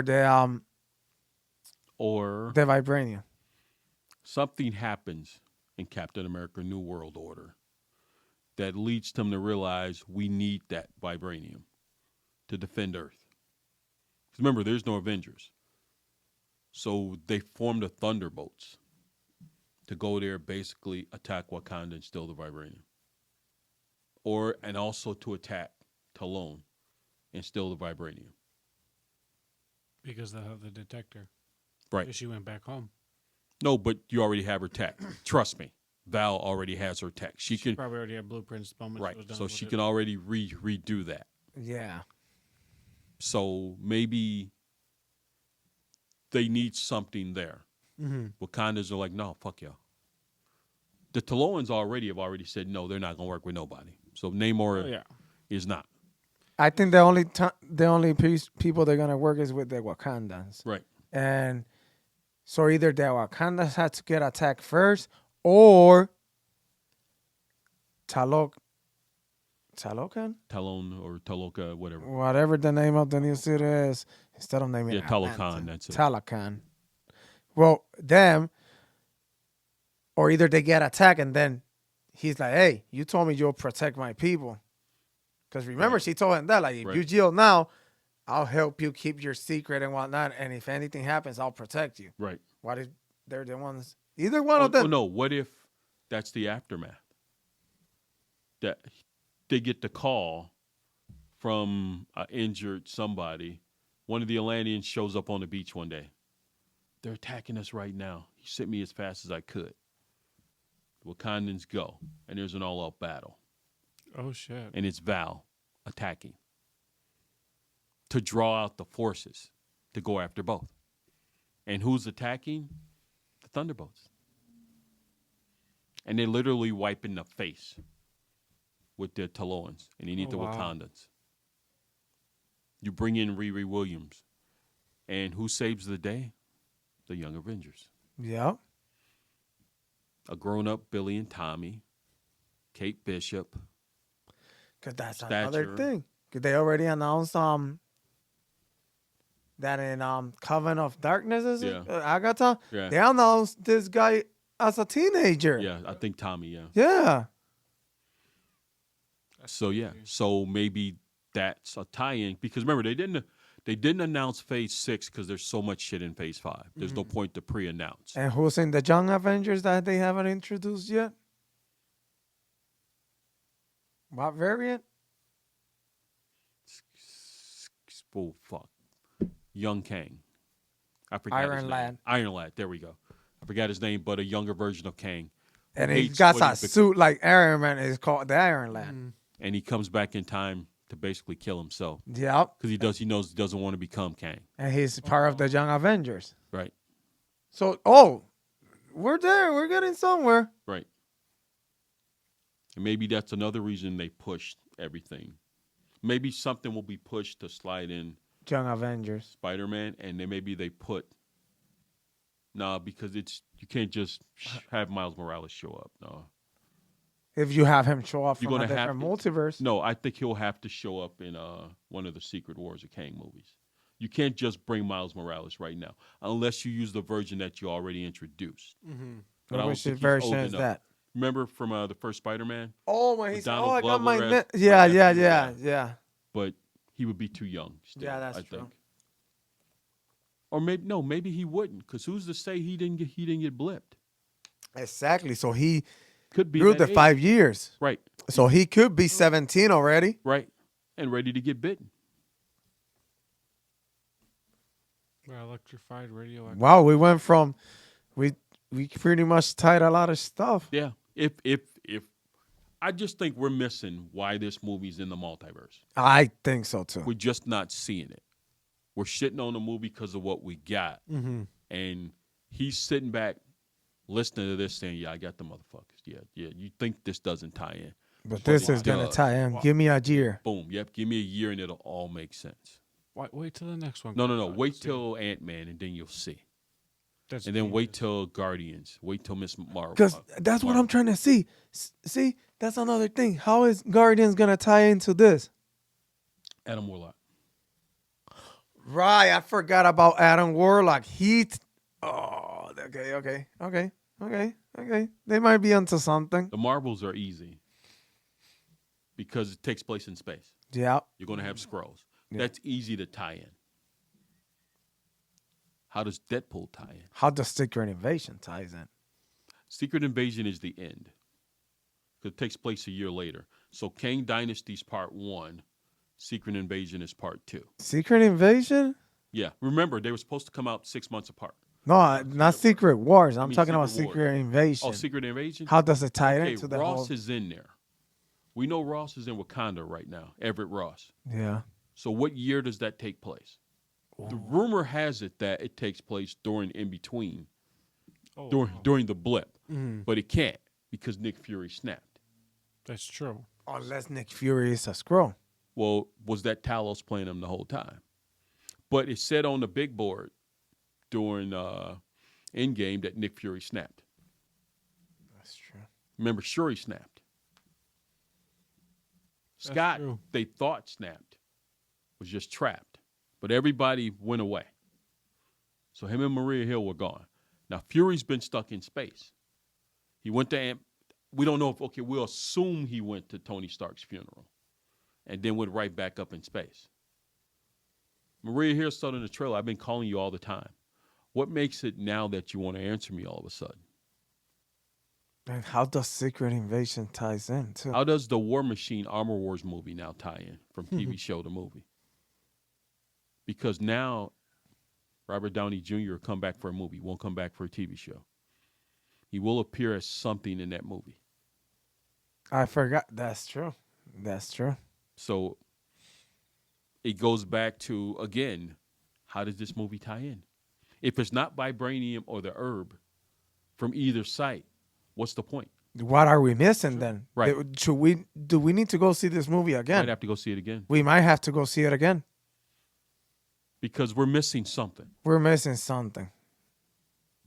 A: Or
B: the vibranium.
A: something happens in Captain America New World Order that leads them to realize we need that vibranium to defend Earth. 'Cause remember, there's no Avengers. So they formed the Thunderbolts to go there, basically attack Wakanda and steal the vibranium. And also to attack Talon and steal the vibranium.
C: Because they'll have the detector.
A: Right.
C: Because she went back home.
A: No, but you already have her tech. Trust me. Val already has her tech. She can
C: Probably already had blueprints the moment
A: right.
C: she was done
A: So
C: with
A: she
C: it.
A: can already redo that.
B: Yeah.
A: So maybe they need something there.
C: Mm-hmm.
A: Wakandas are like, no, fuck y'all. The Taloans have already said no, they're not gonna work with nobody. So Namor
C: Oh, yeah.
A: is not.
B: I think the only people they're gonna work is with the Wakandans,
A: Right.
B: and so either the Wakandans had to get attacked first, or Talokan,
A: Talon or Taloka, whatever.
B: whatever the name of the new city is, instead of naming
A: Yeah,
B: it
A: Talokan,
B: Atlanta.
A: that's it.
B: Talokan. Well, them, or either they get attacked and then he's like, "Hey, you told me you'll protect my people." Because remember,
A: Right.
B: she told him that, like, if
A: Right.
B: you yield now, I'll help you keep your secret and whatnot. And if anything happens, I'll protect you.
A: Right.
B: What if they're the ones? Either one of
A: Oh
B: them.
A: no, what if that's the aftermath? That they get the call from an injured somebody. One of the Atlanteans shows up on the beach one day. They're attacking us right now. He sent me as fast as I could. The Wakandans go, and there's an all-out battle.
C: Oh, shit.
A: And it's Val attacking to draw out the forces to go after both. And who's attacking? The Thunderbolts. And they literally wipe in the face with the Taloans, and they need the
C: Oh, wow.
A: Wakandans. You bring in Riri Williams, and who saves the day? the Young Avengers.
B: Yep.
A: A grown-up Billy and Tommy, Kate Bishop,
B: Because that's
A: Stature.
B: another thing. 'Cause they already announced that in Coven of Darkness, is it?
A: Yeah.
B: Agatha?
A: Yeah.
B: They announced this guy as a teenager.
A: Yeah, I think Tommy, yeah.
B: Yeah.
A: So yeah, so maybe that's a tie-in because remember they didn't announce Phase 6 because there's so much shit in Phase 5. There's no point to pre-announce.
B: And who's in the Young Avengers that they haven't introduced yet? What variant?
A: Oh fuck, Young Kang. I forgot his
B: Iron
A: name.
B: Lad.
A: Iron Lad. There we go. I forgot his name, but a younger version of Kang.
B: And he
A: hates
B: got
A: what
B: a
A: he's
B: suit like Iron Man. Is called the Iron Lad.
A: And he comes back in time to basically kill himself
B: Yep.
A: because he knows he doesn't want to become Kang.
B: And he's part of the Young Avengers.
A: Right.
B: So, we're there. We're getting somewhere.
A: Right. And maybe that's another reason they pushed everything. Maybe something will be pushed to slide in
B: Young Avengers.
A: Spider-Man, and then maybe they put because you can't just have Miles Morales show up. No.
B: If you have him show up
A: You're
B: from a
A: gonna have
B: different
A: to-
B: multiverse.
A: No, I think he'll have to show up in one of the Secret Wars of Kang movies. You can't just bring Miles Morales right now unless you use the version that you already introduced. But I don't
B: Which
A: think he's
B: version
A: old
B: is
A: enough.
B: that?
A: Remember from the first Spider-Man?
B: Oh, my!
A: With Donald
B: I got my
A: Glover
B: net.
A: as-
B: Yeah,
A: as
B: yeah,
A: the
B: yeah,
A: guy.
B: yeah.
A: But he would be too young still,
B: Yeah, that's
A: I
B: true.
A: think. Or maybe he wouldn't, because who's to say he didn't get blipped?
B: Exactly. So he
A: Could be
B: through
A: that
B: the
A: age.
B: 5 years.
A: Right,
B: So he could be 17 already.
A: right, and ready to get bitten.
C: Electrified radioactive.
B: Wow, we went from we pretty much tied a lot of stuff.
A: Yeah, if I just think we're missing why this movie's in the multiverse.
B: I think so too.
A: We're just not seeing it. We're shitting on the movie because of what we got, and he's sitting back, listening to this, saying, "Yeah, I got the motherfuckers. Yeah. You think this doesn't tie in?
B: But this is gonna tie in. Give me a year.
A: Boom. Yep. Give me a year, and it'll all make sense."
C: Wait till the next one.
A: No.
C: comes out.
A: Wait
C: See.
A: till Ant-Man, and then you'll see.
C: That's
A: And then wait
C: dangerous.
A: till Guardians. Wait till Miss Marvel.
B: Because that's what I'm trying to see. See, that's another thing. How is Guardians gonna tie into this?
A: Adam Warlock.
B: Right, I forgot about Adam Warlock. Okay. They might be onto something.
A: The Marvels are easy because it takes place in space.
B: Yeah.
A: You're going to have Skrulls.
B: Yeah.
A: That's easy to tie in. How does Deadpool tie in?
B: How does Secret Invasion ties in?
A: Secret Invasion is the end. 'Cause it takes place a year later. So Kang Dynasty's part 1. Secret Invasion is part 2.
B: Secret Invasion?
A: Yeah. Remember, they were supposed to come out 6 months apart.
B: No, not Secret Wars. I'm
A: mean
B: talking about
A: Secret Wars.
B: Secret Invasion.
A: Oh, Secret Invasion?
B: How does it tie
A: Okay,
B: into the
A: Ross
B: whole?
A: is in there. We know Ross is in Wakanda right now. Everett Ross.
B: Yeah.
A: So what year does that take place? The rumor has it that it takes place during in between,
C: Oh, wow.
A: during the blip,
B: Mm.
A: but it can't because Nick Fury snapped.
C: That's true.
B: Unless Nick Fury is a Skrull.
A: Well, was that Talos playing him the whole time? But it said on the big board during Endgame that Nick Fury snapped.
B: That's true.
A: Remember, Shuri snapped.
C: That's
A: Scott,
C: true.
A: they thought snapped, was just trapped, but everybody went away. So him and Maria Hill were gone. Now Fury's been stuck in space. He went to we don't know if we'll assume he went to Tony Stark's funeral, and then went right back up in space. Maria Hill said in the trailer, "I've been calling you all the time. What makes it now that you want to answer me all of a sudden?
B: And how does Secret Invasion ties in too?
A: How does the War Machine Armor Wars movie now tie in from TV show to movie? Because now Robert Downey Jr. will come back for a movie, won't come back for a TV show. He will appear as something in that movie.
B: I forgot. That's true. That's true.
A: So it goes back to, again, how does this movie tie in? If it's not vibranium or the herb from either site, what's the point?
B: What are we missing then?
A: Right.
B: Do we need to go see this movie again?
A: Might have to go see it again
B: We might have to go see it again.
A: because we're missing something.
B: We're missing something.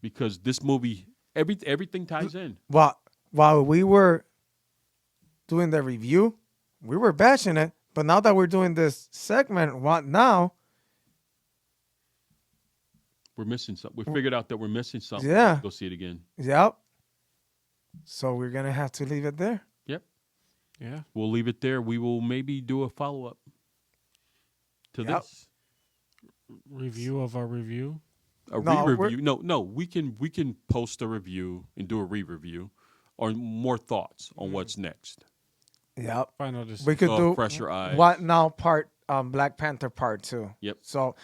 A: because this movie, everything ties in.
B: While we were doing the review, we were bashing it. But now that we're doing this segment, what now?
A: We're missing something. We figured out that we're missing something.
B: Yeah.
A: Go see it again.
B: Yep. So we're gonna have to leave it there.
A: Yep.
C: Yeah.
A: We'll leave it there. We will maybe do a follow-up to
B: Yep.
A: this.
C: Review of our review.
A: A
B: No,
A: re-review. No. We can post a review and do a re-review or more thoughts on what's next.
B: Yep.
C: Final decision.
B: We could do
A: Fresher eyes.
B: What Now part Black Panther part 2.
A: Yep.
B: So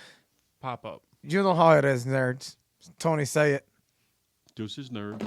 C: Pop up.
B: you know how it is, nerds. Tony, say it.
A: Deuces, nerd.